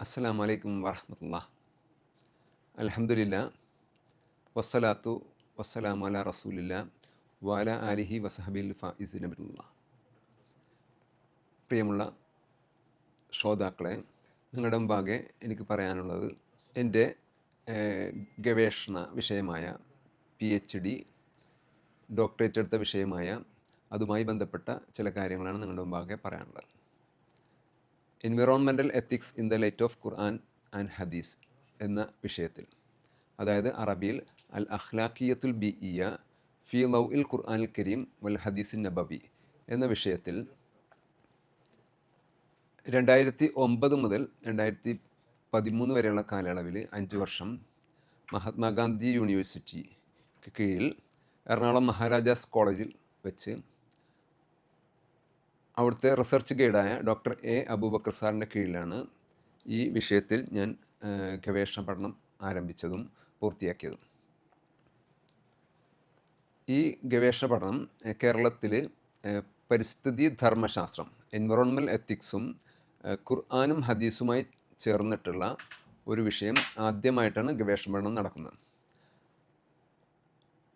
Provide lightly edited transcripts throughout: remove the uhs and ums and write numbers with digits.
അസ്സലാമു അലൈക്കും വറഹ്മത്തുള്ളാഹി. അൽഹംദുലില്ലാ വസ്സലാത്തു വസ്സലാമു അലാ റസൂലില്ലാ വഅലാ ആലിഹി വസഹബിൽ ഫായിസിന ബില്ലാഹ്. പ്രിയമുള്ള ശ്രോതാക്കളെ, നിങ്ങളുടെ മുമ്പാകെ എനിക്ക് പറയാനുള്ളത് എൻ്റെ ഗവേഷണ വിഷയമായ PhD ഡോക്ടറേറ്റ് എടുത്ത വിഷയമായ അതുമായി ബന്ധപ്പെട്ട ചില കാര്യങ്ങളാണ് നിങ്ങളുടെ മുമ്പാകെ പറയാനുള്ളത്. Environmental ethics in the light of Quran and ഹദീസ് എന്ന വിഷയത്തിൽ, അതായത് അറബിയിൽ അൽ അഖ്ലാഖിയത്തുൽ ബിഇയ ഫി ലൗഇൽ ഖുർആനിൽ കരീം വൽ ഹദീസിൻ നബവി എന്ന വിഷയത്തിൽ 2009 മുതൽ 2013 വരെയുള്ള കാലയളവിൽ 5 വർഷം മഹാത്മാഗാന്ധി യൂണിവേഴ്സിറ്റിക്ക് കീഴിൽ എറണാകുളം മഹാരാജാസ് കോളേജിൽ വെച്ച് അവിടുത്തെ റിസർച്ച് ഗൈഡായ ഡോക്ടർ അബൂബക്കർ സാറിൻ്റെ കീഴിലാണ് ഈ വിഷയത്തിൽ ഞാൻ ഗവേഷണ പഠനം ആരംഭിച്ചതും പൂർത്തിയാക്കിയതും. ഈ ഗവേഷണ പഠനം കേരളത്തിൽ പരിസ്ഥിതി ധർമ്മശാസ്ത്രം, എൻവിറോൺമെൻറ്റൽ എത്തിക്സും ഖുർആനും ഹദീസുമായി ചേർന്നിട്ടുള്ള ഒരു വിഷയം ആദ്യമായിട്ടാണ് ഗവേഷണ പഠനം നടക്കുന്നത്.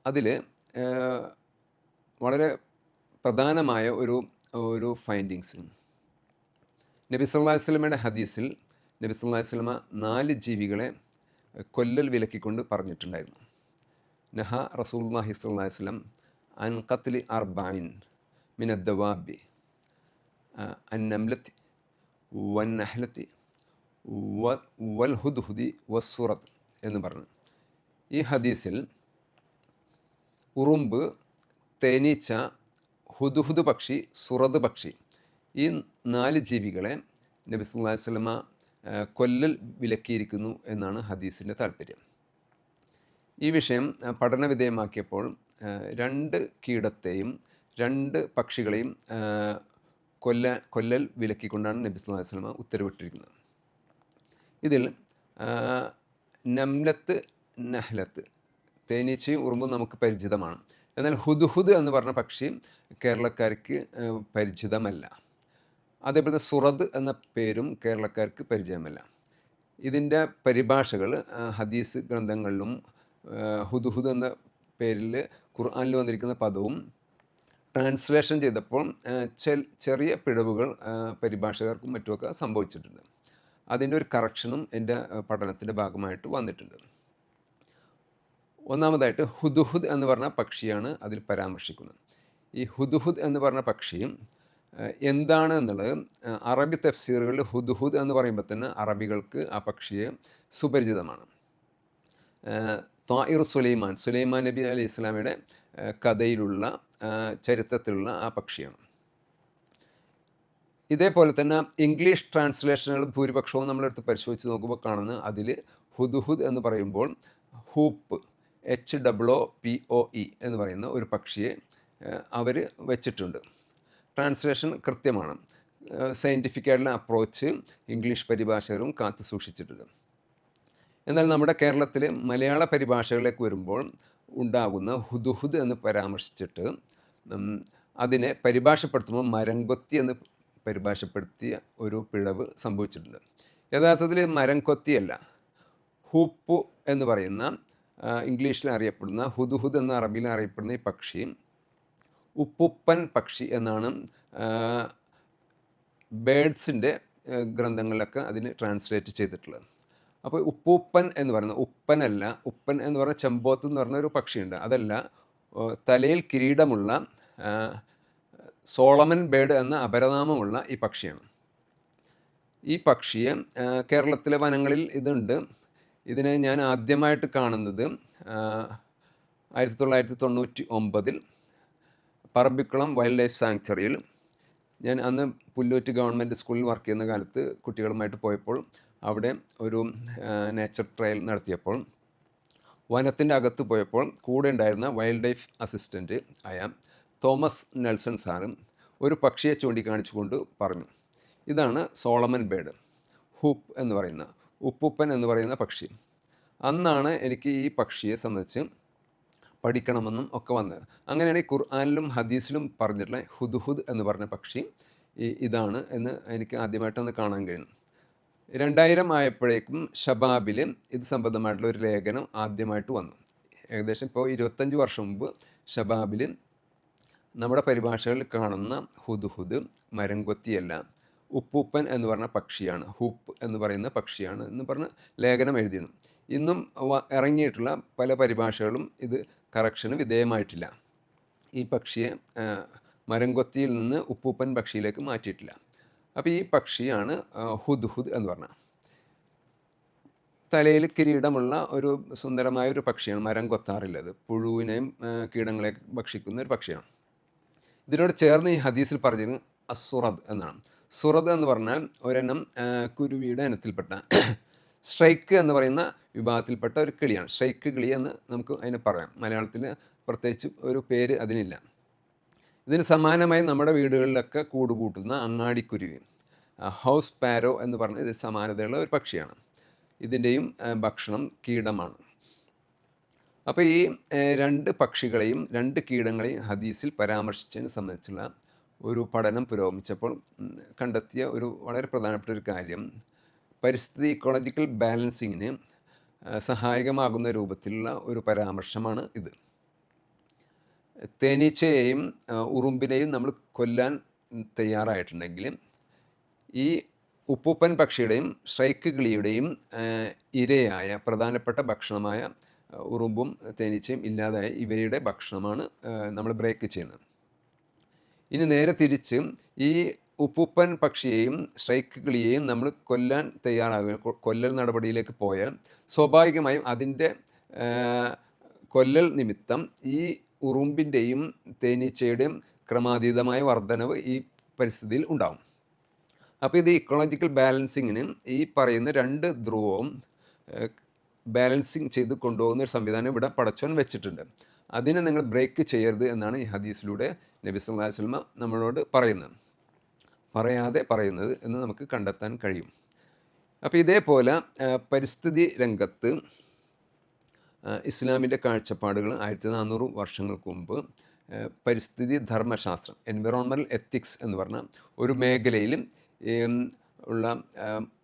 അതിൽ വളരെ പ്രധാനമായ ഒരു ഫൈൻഡിങ്സ്, നബി സല്ലല്ലാഹു അലൈഹി വസല്ലമയുടെ ഹദീസിൽ നബി സല്ലല്ലാഹു അലൈഹി വസല്ലമ 4 ജീവികളെ കൊല്ലൽ വിലക്കിക്കൊണ്ട് പറഞ്ഞിട്ടുണ്ടായിരുന്നു. നഹ റസൂലുള്ളാഹി സ്വല്ലല്ലാഹു അലൈഹി വസല്ലം അൻ ഖത്ലി അർബഈൻ മിനദ് ദവാബി അൻ നംലത്തി വൻ നഹ്ലത്തി വൽ ഹുദ്ഹുദി വസ്സുറത്ത് എന്ന് പറഞ്ഞു. ഈ ഹദീസിൽ ഉറുമ്പ്, തേനീച്ച, ഹുദ്ഹുദ് പക്ഷി, സുറത് പക്ഷി, ഈ 4 ജീവികളെ നബി സല്ലല്ലാഹു അലൈഹി വസല്ലമ കൊല്ലൽ വിലക്കിയിരിക്കുന്നു എന്നാണ് ഹദീസിൻ്റെ താല്പര്യം. ഈ വിഷയം പഠന വിധേയമാക്കിയപ്പോൾ 2 കീടത്തെയും 2 പക്ഷികളെയും കൊല്ലൽ വിലക്കിക്കൊണ്ടാണ് നബി സല്ലല്ലാഹു അലൈഹി വസല്ലമ ഉത്തരവിട്ടിരിക്കുന്നത്. ഇതിൽ നംലത്ത്, നഹ്ലത്ത്, തേനീച്ചയും ഉറുമ്പും നമുക്ക് പരിചിതമാണ്. എന്നാൽ ഹുദ്ഹുദ് എന്ന് പറഞ്ഞ പക്ഷി കേരളക്കാർക്ക് പരിചിതമല്ല. അതേപോലെ സുറദ് എന്ന പേരും കേരളക്കാർക്ക് പരിചയമല്ല. ഇതിൻ്റെ പരിഭാഷകൾ ഹദീസ് ഗ്രന്ഥങ്ങളിലും ഹുദ്ഹുദ് എന്ന പേരിൽ ഖുർആനിൽ വന്നിരിക്കുന്ന പദവും ട്രാൻസ്ലേഷൻ ചെയ്തപ്പോൾ ചെറിയ പിഴവുകൾ പരിഭാഷകർക്കും മറ്റുമൊക്കെ സംഭവിച്ചിട്ടുണ്ട്. അതിൻ്റെ ഒരു കറക്ഷനും എൻ്റെ പഠനത്തിൻ്റെ ഭാഗമായിട്ട് വന്നിട്ടുണ്ട്. ഒന്നാമതായിട്ട് ഹുദ്ഹുദ് എന്ന് പറഞ്ഞ പക്ഷിയാണ് അതിൽ പരാമർശിക്കുന്നത്. ഈ ഹുദ്ഹുദ് എന്ന് പറഞ്ഞ പക്ഷി എന്താണ് എന്നുള്ളത് അറബി തഫ്സീറുകളിൽ ഹുദ്ഹുദ് എന്ന് പറയുമ്പോൾ തന്നെ അറബികൾക്ക് ആ പക്ഷിയെ സുപരിചിതമാണ്. ത്വാഇർ സുലൈമാൻ നബി അലൈഹി ഇസ്ലാമിയുടെ കഥയിലുള്ള ചരിത്രത്തിലുള്ള ആ പക്ഷിയാണ്. ഇതേപോലെ തന്നെ ഇംഗ്ലീഷ് ട്രാൻസ്ലേഷനുകൾ ഭൂരിപക്ഷവും നമ്മളെടുത്ത് പരിശോധിച്ച് നോക്കുമ്പോൾ കാണുന്നത് അതിൽ ഹുദ്ഹുദ് എന്ന് പറയുമ്പോൾ ഹൂപ്പ്, HOOPE എന്ന് പറയുന്ന ഒരു പക്ഷിയെ അവർ വെച്ചിട്ടുണ്ട്. ട്രാൻസ്ലേഷൻ കൃത്യമാണ്. സയൻറ്റിഫിക്കായിട്ടുള്ള അപ്രോച്ച് ഇംഗ്ലീഷ് പരിഭാഷകരും കാത്തു സൂക്ഷിച്ചിട്ടുണ്ട്. എന്നാൽ നമ്മുടെ കേരളത്തിലെ മലയാള പരിഭാഷകളിലേക്ക് വരുമ്പോൾ ഉണ്ടാകുന്ന ഹുദ്ഹുദ് എന്ന് പരാമർശിച്ചിട്ട് അതിനെ പരിഭാഷപ്പെടുത്തുമ്പോൾ മരംകൊത്തി എന്ന് പരിഭാഷപ്പെടുത്തിയ ഒരു പിഴവ് സംഭവിച്ചിട്ടുണ്ട്. യഥാർത്ഥത്തിൽ മരംകൊത്തിയല്ല, ഹൂപ്പു എന്ന് പറയുന്ന ഇംഗ്ലീഷിൽ അറിയപ്പെടുന്ന ഹുദ്ഹുദ് എന്ന അറബിയിൽ അറിയപ്പെടുന്ന ഈ പക്ഷി ഉപ്പുപ്പൻ പക്ഷി എന്നാണ് ബേഡ്സിൻ്റെ ഗ്രന്ഥങ്ങളിലൊക്കെ അതിന് ട്രാൻസ്ലേറ്റ് ചെയ്തിട്ടുള്ളത്. അപ്പോൾ ഉപ്പൂപ്പൻ എന്ന് പറയുന്നത് ഉപ്പനല്ല, ഉപ്പൻ എന്ന് പറഞ്ഞ ചെമ്പോത്ത് എന്ന് പറഞ്ഞ ഒരു പക്ഷിയുണ്ട്, അതല്ല, തലയിൽ കിരീടമുള്ള സോളമൻ ബേഡ് എന്ന അപരനാമമുള്ള ഈ പക്ഷിയാണ്. ഈ പക്ഷിയെ കേരളത്തിലെ വനങ്ങളിൽ ഇതുണ്ട്. ഇതിനെ ഞാൻ ആദ്യമായിട്ട് കാണുന്നത് 1999 പറമ്പിക്കുളം വൈൽഡ് ലൈഫ് സാങ്ച്വറിയിൽ. ഞാൻ അന്ന് പുല്ലൂറ്റ് ഗവൺമെൻറ് സ്കൂളിൽ വർക്ക് ചെയ്യുന്ന കാലത്ത് കുട്ടികളുമായിട്ട് പോയപ്പോൾ അവിടെ ഒരു നേച്ചർ ട്രയൽ നടത്തിയപ്പോൾ വനത്തിൻ്റെ അകത്ത് പോയപ്പോൾ കൂടെ ഉണ്ടായിരുന്ന വൈൽഡ് ലൈഫ് അസിസ്റ്റൻറ്റ് ആയ തോമസ് നെൽസൺ സാറും ഒരു പക്ഷിയെ ചൂണ്ടിക്കാണിച്ചുകൊണ്ട് പറഞ്ഞു, ഇതാണ് സോളമൻ ബേഡ്, ഹൂപ്പ് എന്ന് പറയുന്ന, ഉപ്പുപ്പൻ എന്ന് പറയുന്ന പക്ഷി. അന്നാണ് എനിക്ക് ഈ പക്ഷിയെ സംബന്ധിച്ച് പഠിക്കണമെന്നും ഒക്കെ വന്നത്. അങ്ങനെയാണ് ഈ ഖുർആനിലും ഹദീസിലും പറഞ്ഞിട്ടുള്ള ഹുദ്ഹുദ് എന്ന് പറഞ്ഞ പക്ഷി ഇതാണ് എന്ന് എനിക്ക് ആദ്യമായിട്ടൊന്ന് കാണാൻ കഴിയുന്നു. 2000 ആയപ്പോഴേക്കും ഷബാബിൽ ഇത് സംബന്ധമായിട്ടുള്ള ഒരു ലേഖനം ആദ്യമായിട്ട് വന്നു. ഏകദേശം ഇപ്പോൾ 25 വർഷം മുമ്പ് ഷബാബിൽ നമ്മുടെ പരിഭാഷകളിൽ കാണുന്ന ഹുദ്ഹുദ് മരംകൊത്തിയല്ല, ഉപ്പൂപ്പൻ എന്ന് പറഞ്ഞ പക്ഷിയാണ്, ഹൂപ്പ് എന്ന് പറയുന്ന പക്ഷിയാണ് എന്ന് പറഞ്ഞ് ലേഖനം എഴുതിയിരുന്നു. ഇന്നും ഇറങ്ങിയിട്ടുള്ള പല പരിഭാഷകളും ഇത് കറക്ഷന് വിധേയമായിട്ടില്ല. ഈ പക്ഷിയെ മരംകൊത്തിയിൽ നിന്ന് ഉപ്പൂപ്പൻ പക്ഷിയിലേക്ക് മാറ്റിയിട്ടില്ല. അപ്പോൾ ഈ പക്ഷിയാണ് ഹുദ്ഹുദ് എന്ന് പറഞ്ഞാൽ. തലയിൽ കിരീടമുള്ള ഒരു സുന്ദരമായ ഒരു പക്ഷിയാണ്. മരം കൊത്താറില്ലത്, പുഴുവിനെയും കീടങ്ങളെയും ഭക്ഷിക്കുന്ന ഒരു പക്ഷിയാണ്. ഇതിനോട് ചേർന്ന് ഈ ഹദീസിൽ പറഞ്ഞത് അസുറദ് എന്നാണ്. സുറദ് എന്ന് പറഞ്ഞാൽ ഒരെണ്ണം കുരുവിയുടെ ഇനത്തിൽപ്പെട്ട സ്ട്രൈക്ക് എന്ന് പറയുന്ന വിഭാഗത്തിൽപ്പെട്ട ഒരു കിളിയാണ്. സ്ട്രൈക്ക് കിളി എന്ന് നമുക്ക് അതിനെ പറയാം. മലയാളത്തിൽ പ്രത്യേകിച്ച് ഒരു പേര് അതിനില്ല. ഇതിന് സമാനമായി നമ്മുടെ വീടുകളിലൊക്കെ കൂടുകൂട്ടുന്ന അങ്ങാടിക്കുരുവി, ഹൗസ് പാരോ എന്ന് പറഞ്ഞ ഇത് സമാനതയുള്ള ഒരു പക്ഷിയാണ്. ഇതിൻ്റെയും ഭക്ഷണം കീടമാണ്. അപ്പോൾ ഈ രണ്ട് പക്ഷികളെയും രണ്ട് കീടങ്ങളെയും ഹദീസിൽ പരാമർശിച്ചതിനെ സംബന്ധിച്ചുള്ള ഒരു പഠനം പുരോഗമിച്ചപ്പോൾ കണ്ടെത്തിയ ഒരു വളരെ പ്രധാനപ്പെട്ട ഒരു കാര്യം, പരിസ്ഥിതി ഇക്കോളജിക്കൽ ബാലൻസിങ്ങിന് സഹായകമാകുന്ന രൂപത്തിലുള്ള ഒരു പരാമർശമാണ് ഇത്. തേനീച്ചയെയും ഉറുമ്പിനെയും നമ്മൾ കൊല്ലാൻ തയ്യാറായിട്ടുണ്ടെങ്കിൽ ഈ ഉപ്പൂപ്പൻ പക്ഷിയുടെയും സ്ട്രൈക്ക് കിളിയുടെയും ഇരയായ പ്രധാനപ്പെട്ട ഭക്ഷണമായ ഉറുമ്പും തേനീച്ചയും ഇല്ലാതായ ഇവയുടെ ഭക്ഷണമാണ് നമ്മൾ ബ്രേക്ക് ചെയ്യുന്നത്. ഇനി നേരെ തിരിച്ച് ഈ ഉപ്പൂപ്പൻ പക്ഷിയെയും സ്ട്രൈക്ക് കിളിയെയും നമ്മൾ കൊല്ലാൻ തയ്യാറാകുക, കൊല്ലൽ നടപടിയിലേക്ക് പോയാൽ സ്വാഭാവികമായും അതിൻ്റെ കൊല്ലൽ നിമിത്തം ഈ ഉറുമ്പിൻ്റെയും തേനീച്ചയുടെയും ക്രമാതീതമായ വർധനവ് ഈ പരിസ്ഥിതിയിൽ ഉണ്ടാകും. അപ്പോൾ ഇത് ഇക്കോളജിക്കൽ ബാലൻസിങ്ങിന് ഈ പറയുന്ന രണ്ട് ധ്രുവവും ബാലൻസിങ് ചെയ്ത് കൊണ്ടുപോകുന്ന ഒരു സംവിധാനം ഇവിടെ പടച്ചോൻ വെച്ചിട്ടുണ്ട്. അതിനെ നിങ്ങൾ ബ്രേക്ക് ചെയ്യരുത് എന്നാണ് ഈ ഹദീസിലൂടെ നബി സല്ലല്ലാഹു അലൈഹി വസല്ലം നമ്മളോട് പറയുന്നത് എന്ന് നമുക്ക് കണ്ടെത്താൻ കഴിയും. അപ്പോൾ ഇതേപോലെ പരിസ്ഥിതി രംഗത്ത് ഇസ്ലാമിൻ്റെ കാഴ്ചപ്പാടുകൾ 1400 വർഷങ്ങൾക്ക് മുമ്പ് പരിസ്ഥിതി ധർമ്മശാസ്ത്രം, എൻവിറോൺമെൻറ്റൽ എത്തിക്സ് എന്ന് പറഞ്ഞ ഒരു മേഖലയിൽ ഉള്ള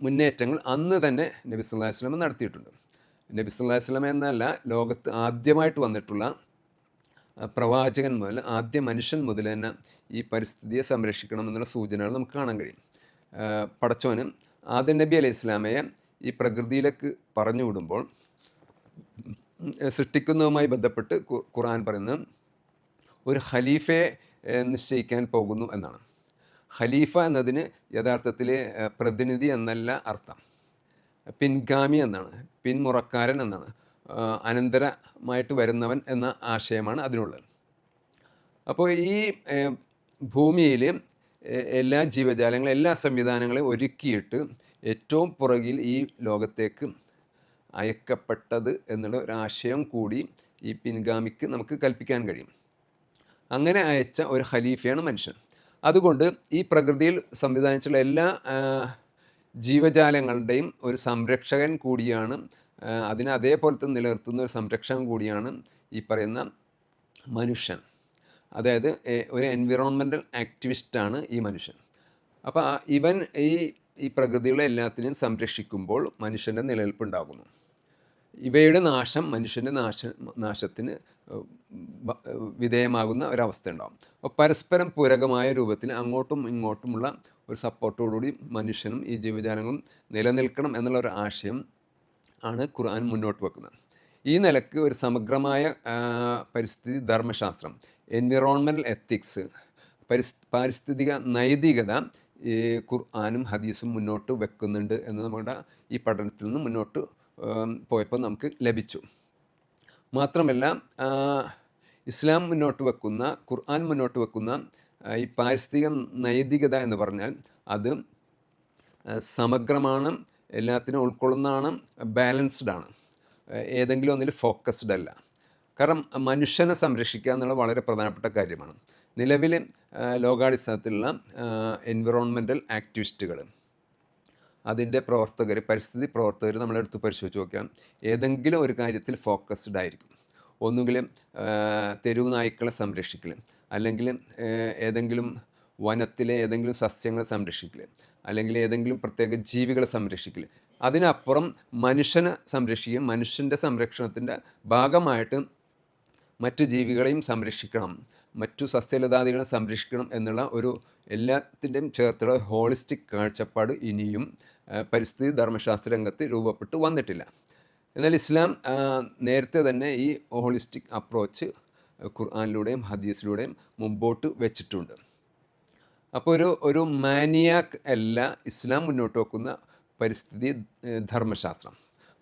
മുന്നേറ്റങ്ങൾ അന്ന് തന്നെ നബി സല്ലല്ലാഹു അലൈഹി വസല്ലം നടത്തിയിട്ടുണ്ട്. നബി സല്ലല്ലാഹു അലൈഹി വസല്ലം എന്നല്ല, ലോകത്ത് ആദ്യമായിട്ട് വന്നിട്ടുള്ള പ്രവാചകൻ മുതൽ ആദ്യ മനുഷ്യൻ മുതൽ തന്നെ ഈ പരിസ്ഥിതിയെ സംരക്ഷിക്കണം എന്നുള്ള സൂചനകൾ നമുക്ക് കാണാൻ കഴിയും. പടച്ചോന് ആദം നബി അലൈഹി ഇസ്ലാമയെ ഈ പ്രകൃതിയിലേക്ക് പറഞ്ഞു വിടുമ്പോൾ സൃഷ്ടിക്കുന്നതുമായി ബന്ധപ്പെട്ട് ഖുർആൻ പറയുന്നത് ഒരു ഖലീഫയെ നിശ്ചയിക്കാൻ പോകുന്നു എന്നാണ്. ഖലീഫ എന്നതിന് യഥാർത്ഥത്തിൽ പ്രതിനിധി എന്നല്ല അർത്ഥം, പിൻഗാമി എന്നാണ്, പിന്മുറക്കാരൻ എന്നാണ്, അനന്തരമായിട്ട് വരുന്നവൻ എന്ന ആശയമാണ് അതിനുള്ളത്. അപ്പോൾ ഈ ഭൂമിയിൽ എല്ലാ ജീവജാലങ്ങളും എല്ലാ സംവിധാനങ്ങളെയും ഒരുക്കിയിട്ട് ഏറ്റവും പുറകിൽ ഈ ലോകത്തേക്ക് അയക്കപ്പെട്ടത് എന്നുള്ള ഒരാശയം കൂടി ഈ പിൻഗാമിക്ക് നമുക്ക് കൽപ്പിക്കാൻ കഴിയും. അങ്ങനെ അയച്ച ഒരു ഖലീഫയാണ് മനുഷ്യൻ. അതുകൊണ്ട് ഈ പ്രകൃതിയിൽ സംവിധാനിച്ചുള്ള എല്ലാ ജീവജാലങ്ങളുടെയും ഒരു സംരക്ഷകൻ കൂടിയാണ്, അതിനെ അതേപോലെ തന്നെ നിലനിർത്തുന്ന ഒരു സംരക്ഷകൻ കൂടിയാണ് ഈ പറയുന്ന മനുഷ്യൻ. അതായത് ഒരു എൻവിറോൺമെൻറ്റൽ ആക്ടിവിസ്റ്റാണ് ഈ മനുഷ്യൻ. അപ്പോൾ ഇവൻ ഈ പ്രകൃതികളെ എല്ലാത്തിനെയും സംരക്ഷിക്കുമ്പോൾ മനുഷ്യൻ്റെ നിലനിൽപ്പുണ്ടാകുന്നു. ഇവയുടെ നാശം മനുഷ്യൻ്റെ നാശത്തിന് വിധേയമാകുന്ന ഒരവസ്ഥ ഉണ്ടാകും. അപ്പോൾ പരസ്പരം പൂരകമായ രൂപത്തിൽ അങ്ങോട്ടും ഇങ്ങോട്ടുമുള്ള ഒരു സപ്പോർട്ടോടുകൂടി മനുഷ്യനും ഈ ജീവജാലങ്ങളും നിലനിൽക്കണം എന്നുള്ള ഒരു ആശയം ആണ് ഖുർആൻ മുന്നോട്ട് വെക്കുന്നത്. ഈ നിലക്ക് ഒരു സമഗ്രമായ പരിസ്ഥിതി ധർമ്മശാസ്ത്രം, എൻവിറോൺമെൻറ്റൽ എത്തിക്സ്, പാരിസ്ഥിതിക നൈതികത ഈ ഖുർആനും ഹദീസും മുന്നോട്ട് വെക്കുന്നുണ്ട് എന്ന് നമ്മുടെ ഈ പഠനത്തിൽ നിന്ന് മുന്നോട്ട് പോയപ്പോൾ നമുക്ക് ലഭിച്ചു. മാത്രമല്ല ഇസ്ലാം മുന്നോട്ട് വെക്കുന്ന, ഖുർആൻ മുന്നോട്ട് വെക്കുന്ന ഈ പാരിസ്ഥിതിക നൈതികത എന്ന് പറഞ്ഞാൽ അത് സമഗ്രമാണ്, എല്ലാത്തിനും ഉൾക്കൊള്ളുന്നതാണ്, ബാലൻസ്ഡ് ആണ്, ഏതെങ്കിലും ഒന്നിൽ ഫോക്കസ്ഡ് അല്ല. കാരണം മനുഷ്യനെ സംരക്ഷിക്കുക എന്നുള്ളത് വളരെ പ്രധാനപ്പെട്ട കാര്യമാണ്. നിലവിൽ ലോകാടിസ്ഥാനത്തിലുള്ള എൻവിറോൺമെൻറ്റൽ ആക്ടിവിസ്റ്റുകൾ, അതിൻ്റെ പ്രവർത്തകർ, പരിസ്ഥിതി പ്രവർത്തകർ നമ്മളെടുത്ത് പരിശോധിച്ച് നോക്കാം, ഏതെങ്കിലും ഒരു കാര്യത്തിൽ ഫോക്കസ്ഡ് ആയിരിക്കും. ഒന്നുകിൽ തെരുവ് നായ്ക്കളെ സംരക്ഷിക്കൽ, അല്ലെങ്കിൽ ഏതെങ്കിലും വനത്തിലെ ഏതെങ്കിലും സസ്യങ്ങളെ സംരക്ഷിക്കൽ, അല്ലെങ്കിൽ ഏതെങ്കിലും പ്രത്യേക ജീവികളെ സംരക്ഷിക്കൽ. അതിനപ്പുറം മനുഷ്യനെ സംരക്ഷിക്കുകയും മനുഷ്യൻ്റെ സംരക്ഷണത്തിൻ്റെ ഭാഗമായിട്ട് മറ്റു ജീവികളെയും സംരക്ഷിക്കണം, മറ്റു സസ്യലതാദികളെ സംരക്ഷിക്കണം എന്നുള്ള ഒരു എല്ലാത്തിൻ്റെയും ചേർത്തുള്ള ഹോളിസ്റ്റിക് കാഴ്ചപ്പാട് ഇനിയും പരിസ്ഥിതി ധർമ്മശാസ്ത്ര രംഗത്ത് രൂപപ്പെട്ടു വന്നിട്ടില്ല. എന്നാൽ ഇസ്ലാം നേരത്തെ തന്നെ ഈ ഹോളിസ്റ്റിക് അപ്രോച്ച് ഖുർആനിലൂടെയും ഹദീസിലൂടെയും മുമ്പോട്ട് വെച്ചിട്ടുണ്ട്. അപ്പോൾ ഒരു മാനിയാക്ക് അല്ല ഇസ്ലാം മുന്നോട്ട് വെക്കുന്ന പരിസ്ഥിതി ധർമ്മശാസ്ത്രം.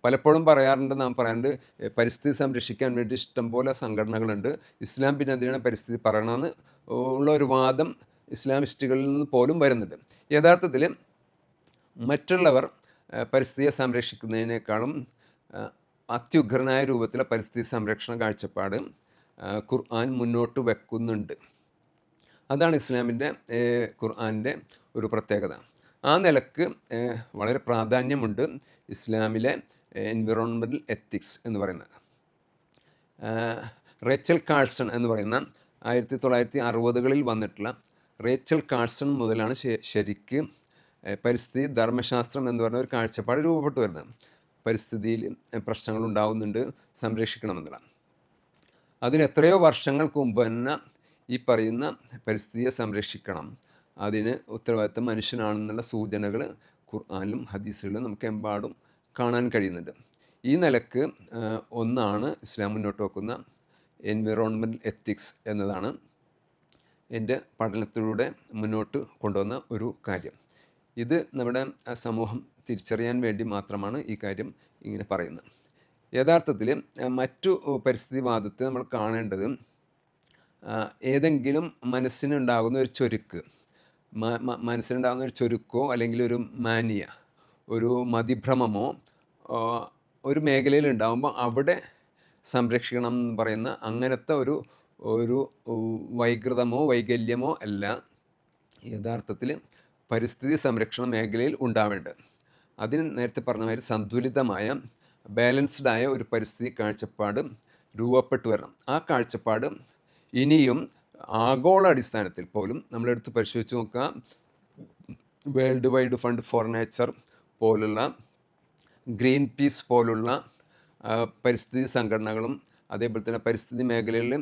പലപ്പോഴും നാം പറയാറുണ്ട് പരിസ്ഥിതി സംരക്ഷിക്കാൻ വേണ്ടി ഇഷ്ടംപോലെ സംഘടനകളുണ്ട്, ഇസ്ലാം പിന്നെ എന്തിനാണ് പരിസ്ഥിതി പറയണമെന്ന് ഉള്ള ഒരു വാദം ഇസ്ലാമിസ്റ്റുകളിൽ നിന്ന് പോലും വരുന്നുണ്ട്. യഥാർത്ഥത്തിൽ മറ്റുള്ളവർ പരിസ്ഥിതിയെ സംരക്ഷിക്കുന്നതിനേക്കാളും അത്യുഗ്രനായ രൂപത്തിലെ പരിസ്ഥിതി സംരക്ഷണ കാഴ്ചപ്പാട് ഖുർആൻ മുന്നോട്ട് വെക്കുന്നുണ്ട്. അതാണ് ഇസ്ലാമിൻ്റെ ഖുർആനിൻ്റെ ഒരു പ്രത്യേകത. ആ നിലക്ക് വളരെ പ്രാധാന്യമുണ്ട് ഇസ്ലാമിലെ എൻവിറോൺമെൻറ്റൽ എത്തിക്സ് എന്ന് പറയുന്നത്. റേച്ചൽ കാഴ്സൺ എന്ന് പറയുന്ന 1960കളിൽ വന്നിട്ടുള്ള റേച്ചൽ കാഴ്സൺ മുതലാണ് ശരിക്ക് പരിസ്ഥിതി ധർമ്മശാസ്ത്രം എന്ന് പറയുന്ന ഒരു കാഴ്ചപ്പാട് രൂപപ്പെട്ടു വരുന്നത്. പരിസ്ഥിതിയിൽ പ്രശ്നങ്ങൾ ഉണ്ടാകുന്നുണ്ട്, സംരക്ഷിക്കണമെന്നുള്ള. അതിന് എത്രയോ വർഷങ്ങൾക്ക് മുമ്പ് തന്നെ ഈ പറയുന്ന പരിസ്ഥിതിയെ സംരക്ഷിക്കണം, അതിന് ഉത്തരവാദിത്തം മനുഷ്യനാണെന്നുള്ള സൂചനകൾ ഖുർആനിലും ഹദീസുകളിലും നമുക്ക് എമ്പാടും കാണാൻ കഴിയുന്നുണ്ട്. ഈ നിലക്ക് ഒന്നാണ് ഇസ്ലാം മുന്നോട്ട് വെക്കുന്ന എൻവിറോൺമെൻറ്റൽ എത്തിക്സ് എന്നതാണ് എൻ്റെ പഠനത്തിലൂടെ മുന്നോട്ട് കൊണ്ടുവന്ന ഒരു കാര്യം. ഇത് നമ്മുടെ സമൂഹം തിരിച്ചറിയാൻ വേണ്ടി മാത്രമാണ് ഈ കാര്യം ഇങ്ങനെ പറയുന്നത്. യഥാർത്ഥത്തിൽ മറ്റു പരിസ്ഥിതിവാദത്തെ നമ്മൾ കാണേണ്ടത് ഏതെങ്കിലും മനസ്സിനുണ്ടാകുന്ന ഒരു ചൊരുക്ക്, മനസ്സിനുണ്ടാകുന്ന ഒരു ചൊരുക്കോ അല്ലെങ്കിൽ ഒരു മാനിയ, ഒരു മതിഭ്രമമോ ഒരു മേഖലയിൽ ഉണ്ടാകുമ്പോൾ അവിടെ സംരക്ഷിക്കണം എന്ന് പറയുന്ന അങ്ങനത്തെ ഒരു വൈകൃതമോ വൈകല്യമോ അല്ല യഥാർത്ഥത്തിൽ പരിസ്ഥിതി സംരക്ഷണ മേഖലയിൽ ഉണ്ടാവേണ്ടത്. അതിന് നേരത്തെ പറഞ്ഞ മാതിരി സന്തുലിതമായ ബാലൻസ്ഡായ ഒരു പരിസ്ഥിതി കാഴ്ചപ്പാട് രൂപപ്പെട്ടു വരണം. ആ കാഴ്ചപ്പാട് ഇനിയും ആഗോള അടിസ്ഥാനത്തിൽ പോലും നമ്മളെടുത്ത് പരിശോധിച്ച് നോക്കുക, world wide fund for nature പോലുള്ള, ഗ്രീൻ പീസ് പോലുള്ള പരിസ്ഥിതി സംഘടനകളും അതേപോലെ തന്നെ പരിസ്ഥിതി മേഖലയിൽ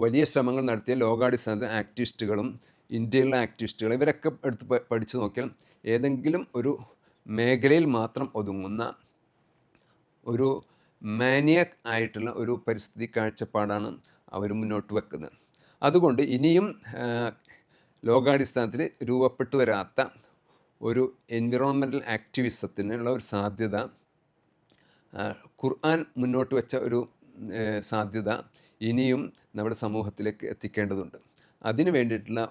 വലിയ ശ്രമങ്ങൾ നടത്തിയ ലോകാടിസ്ഥാനത്തിൽ ആക്ടിവിസ്റ്റുകളും ഇന്ത്യയിലുള്ള ആക്ടിവിസ്റ്റുകൾ ഇവരൊക്കെ എടുത്ത് പഠിച്ചു നോക്കിയാൽ ഏതെങ്കിലും ഒരു മേഖലയിൽ മാത്രം ഒതുങ്ങുന്ന ഒരു മാനിയക് ആയിട്ടുള്ള ഒരു പരിസ്ഥിതി കാഴ്ചപ്പാടാണ് അവർ മുന്നോട്ട് വെക്കുന്നത്. അതുകൊണ്ട് ഇനിയും ലോകാടിസ്ഥാനത്തിൽ രൂപപ്പെട്ടു വരാത്ത ഒരു എൻവിറോൺമെൻറ്റൽ ആക്ടിവിസത്തിനുള്ള ഒരു സാധ്യത, ഖുർആൻ മുന്നോട്ട് വെച്ച ഒരു സാധ്യത ഇനിയും നമ്മുടെ സമൂഹത്തിലേക്ക് എത്തിക്കേണ്ടതുണ്ട്. അതിന് വേണ്ടിയിട്ടുള്ള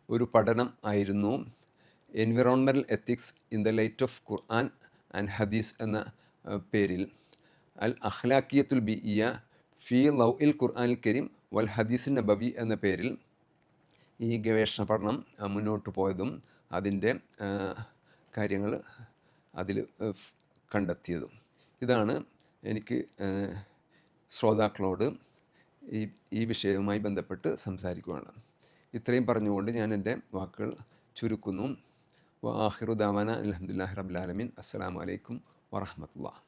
ഒരു പഠനം ആയിരുന്നു environmental ethics in the light of Quran and ഹദീസ് എന്ന പേരിൽ അൽ അഖ്ലാഖിയത്തുൽ ബിഇയ ഫി ലൗഇൽ ഖുർആനിൽ കരീം വൽ ഹദീസിൻ നബവി എന്ന പേരിൽ ഈ ഗവേഷണ പഠനം മുന്നോട്ട് പോയതും അതിൻ്റെ കാര്യങ്ങൾ അതിൽ കണ്ടെത്തിയതും. ഇതാണ് എനിക്ക് ശ്രോതാക്കളോട് ഈ വിഷയവുമായി ബന്ധപ്പെട്ട് സംസാരിക്കുകയാണ്. ഇത്രയും പറഞ്ഞുകൊണ്ട് ഞാൻ എൻ്റെ വാക്കുകൾ ചുരുക്കുന്നു. വ ആഖിറു ദഅവാന അൽഹംദുലില്ലാഹി റബ്ബിൽ ആലമീൻ. അസ്സലാമു അലൈക്കും വറഹ്മത്തുള്ളാഹി.